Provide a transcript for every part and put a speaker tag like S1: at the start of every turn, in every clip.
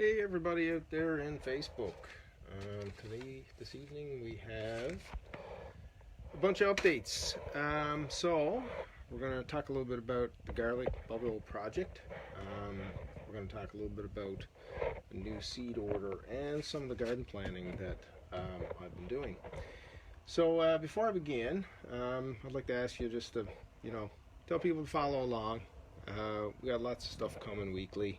S1: Hey everybody out there in Facebook. This evening we have a bunch of updates. So we're going to talk a little bit about the garlic bubble project. We're going to talk a little bit about a new seed order and some of the garden planning that I've been doing. So before I begin, I'd like to ask you just to, tell people to follow along. We got lots of stuff coming weekly.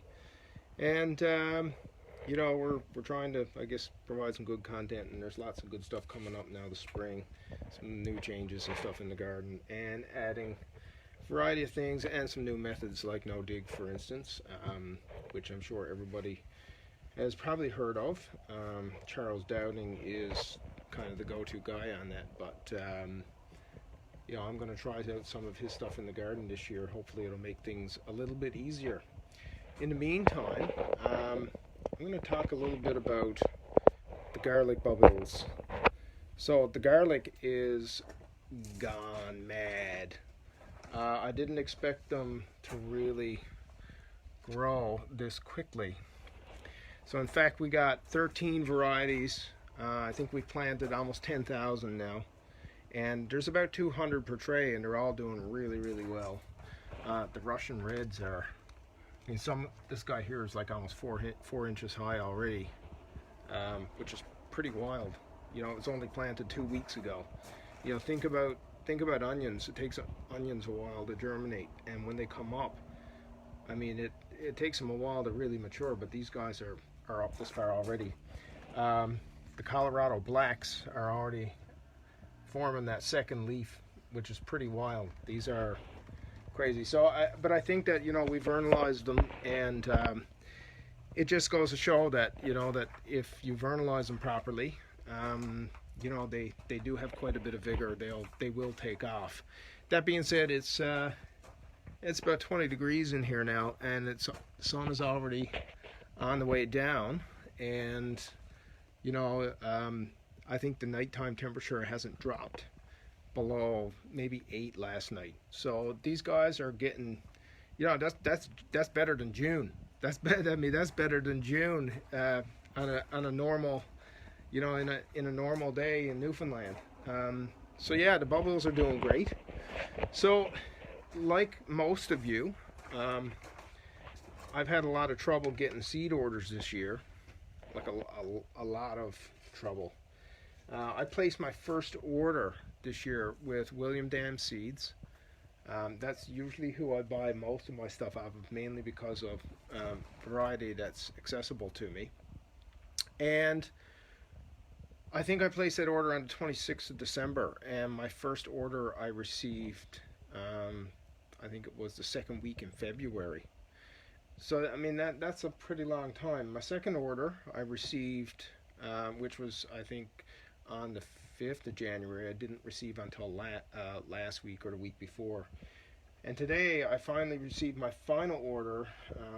S1: And we're trying to, I guess, provide some good content, and there's lots of good stuff coming up now this spring. Some new changes and stuff in the garden, and adding a variety of things and some new methods like no dig, for instance, which I'm sure everybody has probably heard of. Charles Dowding is kind of the go-to guy on that, but I'm going to try out some of his stuff in the garden this year. Hopefully it'll make things a little bit easier. In the meantime, I'm going to talk a little bit about the garlic bubbles. So the garlic is gone mad. I didn't expect them to really grow this quickly. So in fact, we got 13 varieties. I think we've planted almost 10,000 now. And there's about 200 per tray, and they're all doing really, really well. The Russian Reds are... this guy here is like almost 4 inches high already, which is pretty wild. It was only planted 2 weeks ago. Think about onions. It takes onions a while to germinate, and when they come up, it takes them a while to really mature. But these guys are up this far already. The Colorado Blacks are already forming that second leaf, which is pretty wild. These are crazy. But I think that we've vernalized them, and it just goes to show that that if you vernalize them properly, they do have quite a bit of vigor. They will take off. That being said, it's about 20 degrees in here now, and the sun is already on the way down, and I think the nighttime temperature hasn't dropped below maybe 8 last night. So these guys are getting, that's better than June. That's better than June on a normal, in a normal day in Newfoundland. So yeah, the bubbles are doing great. So like most of you, I've had a lot of trouble getting seed orders this year, like a lot of trouble. I placed my first order this year with William Dam Seeds. That's usually who I buy most of my stuff out of, mainly because of variety that's accessible to me. And I think I placed that order on the 26th of December, and my first order I received, I think it was the second week in February. So that's a pretty long time. My second order I received, which was I think on the 5th of January. I didn't receive until last week or the week before. And today I finally received my final order,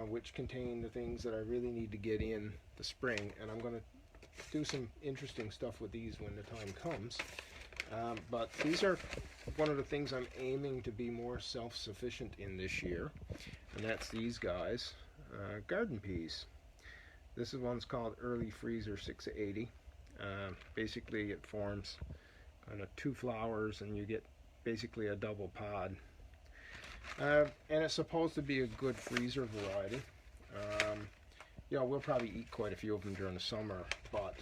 S1: which contained the things that I really need to get in the spring. And I'm going to do some interesting stuff with these when the time comes. But these are one of the things I'm aiming to be more self-sufficient in this year. And that's these guys, garden peas. This is one's called Early Freezer 680. Basically it forms kind of 2 flowers, and you get basically a double pod. And it's supposed to be a good freezer variety. We'll probably eat quite a few of them during the summer, but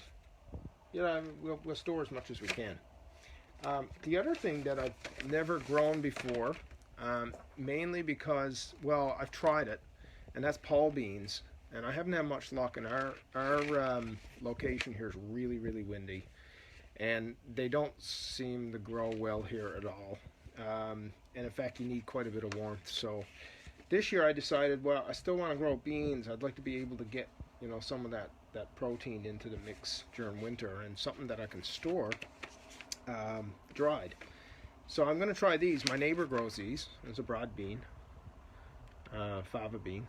S1: we'll store as much as we can. The other thing that I've never grown before, mainly because, I've tried it, and that's pole beans. And I haven't had much luck, and our location here is really, really windy, and they don't seem to grow well here at all. And in fact, you need quite a bit of warmth. So this year I decided, I still want to grow beans. I'd like to be able to get, some of that protein into the mix during winter, and something that I can store dried. So I'm going to try these. My neighbor grows these. It's a broad bean, fava bean.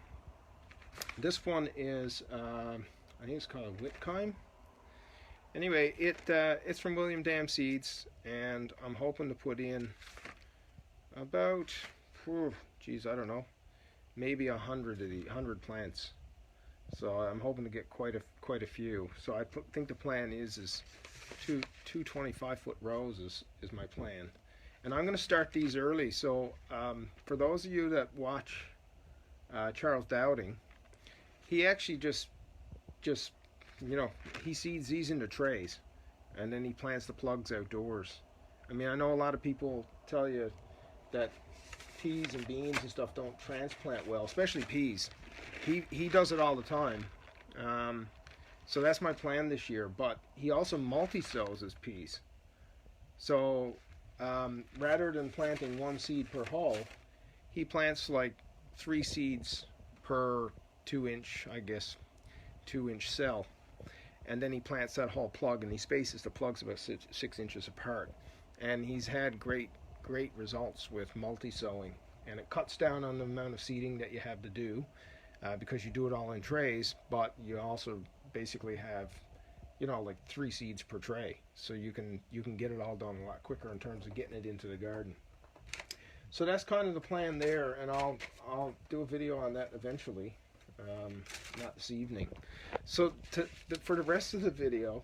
S1: This one is, I think it's called Whitkeim. Anyway, it's from William Dam Seeds, and I'm hoping to put in about, I don't know, maybe 100 plants So I'm hoping to get quite a few. So I think the plan is two 25-foot rows is my plan. And I'm going to start these early. So for those of you that watch Charles Dowding, he actually just he seeds these into trays, and then he plants the plugs outdoors. I mean, I know a lot of people tell you that peas and beans and stuff don't transplant well, especially peas. He does it all the time. So that's my plan this year. But he also multi-sows his peas. So rather than planting one seed per hull, he plants like 3 seeds per 2-inch, I guess, 2-inch cell. And then he plants that whole plug, and he spaces the plugs about 6 inches apart. And he's had great results with multi-sowing. And it cuts down on the amount of seeding that you have to do because you do it all in trays, but you also basically have, like 3 seeds per tray. So you can get it all done a lot quicker in terms of getting it into the garden. So that's kind of the plan there, and I'll do a video on that eventually. Not this evening. So for the rest of the video,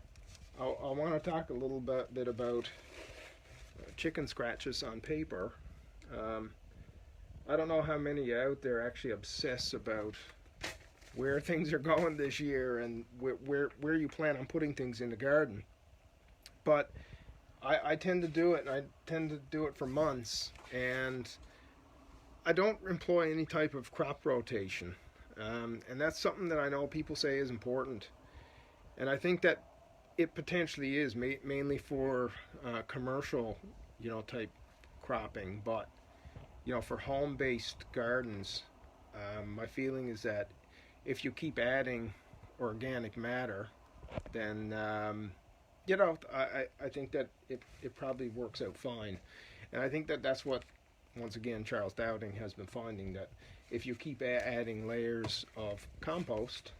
S1: I want to talk a little bit about chicken scratches on paper. I don't know how many out there actually obsess about where things are going this year and where you plan on putting things in the garden. But I tend to do it, and I tend to do it for months, and I don't employ any type of crop rotation. And that's something that I know people say is important. And I think that it potentially is, mainly for commercial, type cropping. But, for home-based gardens, my feeling is that if you keep adding organic matter, then, I think that it probably works out fine. And I think that that's what, once again, Charles Dowding has been finding, that if you keep adding layers of compost,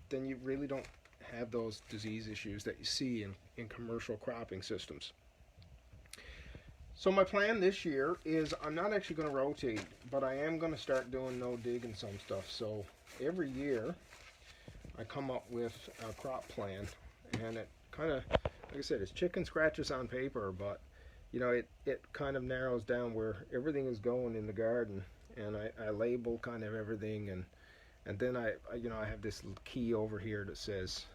S1: then you really don't have those disease issues that you see in commercial cropping systems. So my plan this year is I'm not actually going to rotate, but I am going to start doing no-dig and some stuff. So every year I come up with a crop plan, and it kind of, like I said, it's chicken scratches on paper, but it kind of narrows down where everything is going in the garden. And I label kind of everything, and then I have this little key over here that says,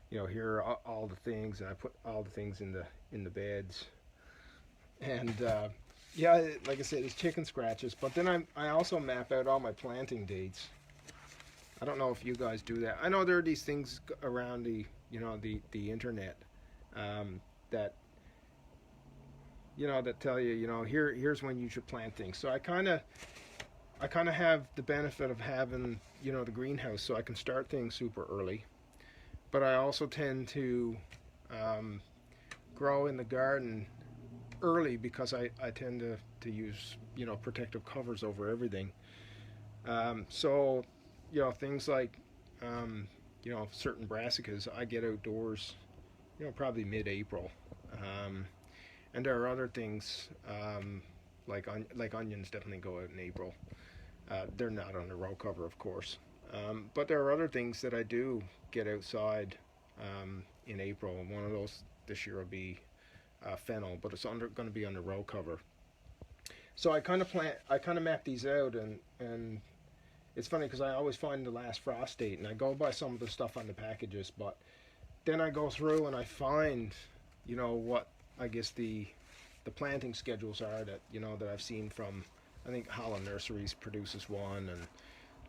S1: here are all the things, and I put all the things in the beds. And like I said, it's chicken scratches. But then I also map out all my planting dates. I don't know if you guys do that. I know there are these things around the the internet that that tell you here's when you should plant things. So I kind of have the benefit of having, the greenhouse, so I can start things super early. But I also tend to grow in the garden early because I tend to use, protective covers over everything. So, things like, certain brassicas, I get outdoors, probably mid-April. And there are other things, like onions definitely go out in April. They're not on the row cover, of course. But there are other things that I do get outside in April. And one of those this year will be fennel, but it's going to be on the row cover. So I kind of map these out, and it's funny because I always find the last frost date, and I go by some of the stuff on the packages, but then I go through and I find, what I guess the planting schedules are that that I've seen from, I think Holland Nurseries produces one, and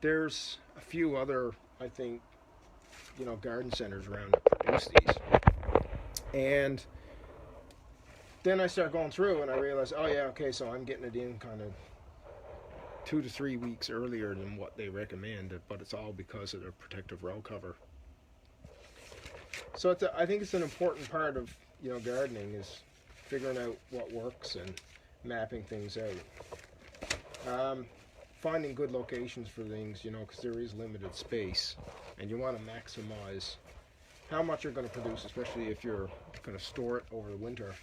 S1: there's a few other, I think, garden centers around that produce these. And then I start going through and I realize, oh yeah, okay, so I'm getting it in kind of 2 to 3 weeks earlier than what they recommend, but it's all because of the protective row cover. So I think it's an important part of gardening, is figuring out what works and mapping things out. Finding good locations for things, because there is limited space, and you want to maximize how much you're going to produce, especially if you're going to store it over the winter.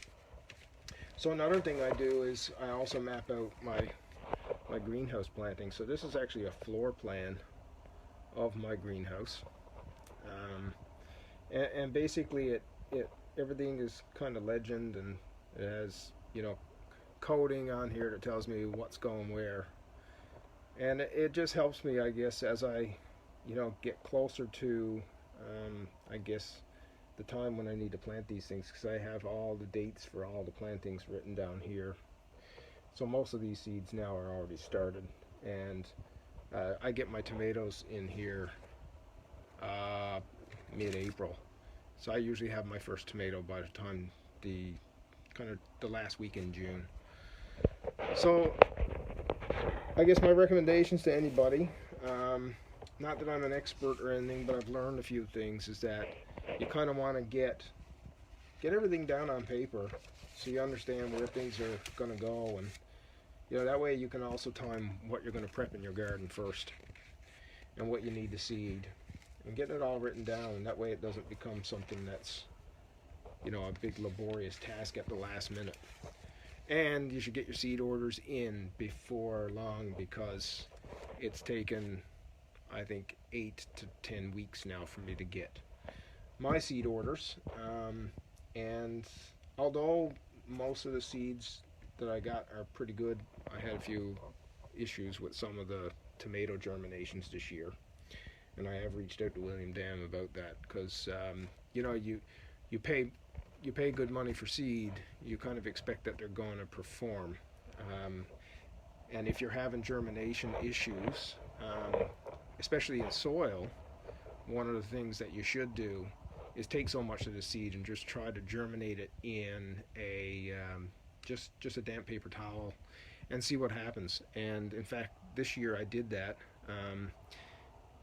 S1: So another thing I do is I also map out my greenhouse planting. So this is actually a floor plan of my greenhouse. And basically it everything is kind of legend, and it has, you know, coding on here that tells me what's going where, and it just helps me, I guess, as I, you know, get closer to I guess the time when I need to plant these things, because I have all the dates for all the plantings written down here. So most of these seeds now are already started, and I get my tomatoes in here mid-April. So I usually have my first tomato by the time the last week in June. So I guess my recommendations to anybody, not that I'm an expert or anything, but I've learned a few things, is that you kind of want to get everything down on paper so you understand where things are going to go, and you know, that way you can also time what you're going to prep in your garden first and what you need to seed, and getting it all written down, and that way it doesn't become something that's, you know, a big laborious task at the last minute. And you should get your seed orders in before long, because it's taken, I think, 8 to 10 weeks now for me to get my seed orders. And although most of the seeds that I got are pretty good, I had a few issues with some of the tomato germinations this year, and I have reached out to William Dam about that, because you know, you pay good money for seed, you kind of expect that they're going to perform, and if you're having germination issues, especially in soil, one of the things that you should do is take so much of the seed and just try to germinate it in a just a damp paper towel and see what happens. And in fact, this year I did that,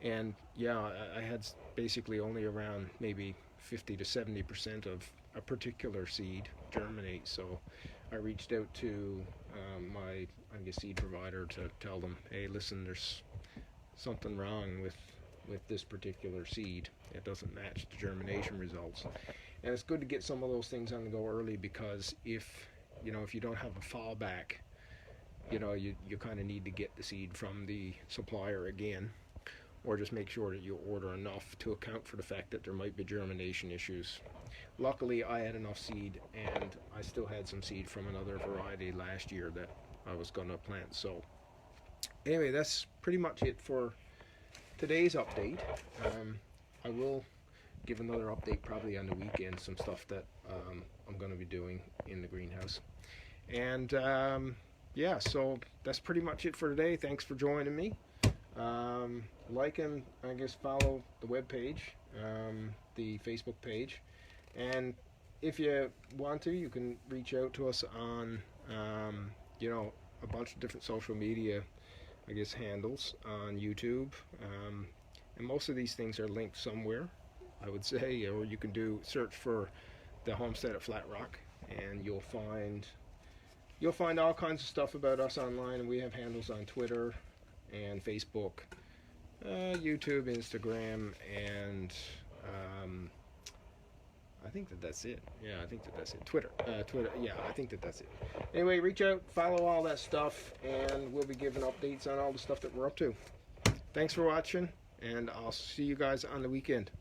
S1: and yeah, I had basically only around maybe 50 to 70% of a particular seed germinate. So I reached out to my, I guess, seed provider to tell them, hey, listen, there's something wrong with this particular seed. It doesn't match the germination results. And it's good to get some of those things on the go early, because if you don't have a fallback, you know, you kind of need to get the seed from the supplier again, or just make sure that you order enough to account for the fact that there might be germination issues. Luckily, I had enough seed, and I still had some seed from another variety last year that I was going to plant. So anyway, that's pretty much it for today's update. I will give another update probably on the weekend, some stuff that I'm going to be doing in the greenhouse. And yeah, so that's pretty much it for today. Thanks for joining me. Like and, I guess, follow the webpage, the Facebook page, and if you want to, you can reach out to us on you know, a bunch of different social media, I guess, handles on YouTube, and most of these things are linked somewhere, I would say, or you can search for the Homestead at Flat Rock, and you'll find all kinds of stuff about us online. And we have handles on Twitter and Facebook, YouTube, Instagram, and I think that's it. Yeah, I think that's it. Twitter. Yeah, I think that's it. Anyway, reach out, follow all that stuff, and we'll be giving updates on all the stuff that we're up to. Thanks for watching, and I'll see you guys on the weekend.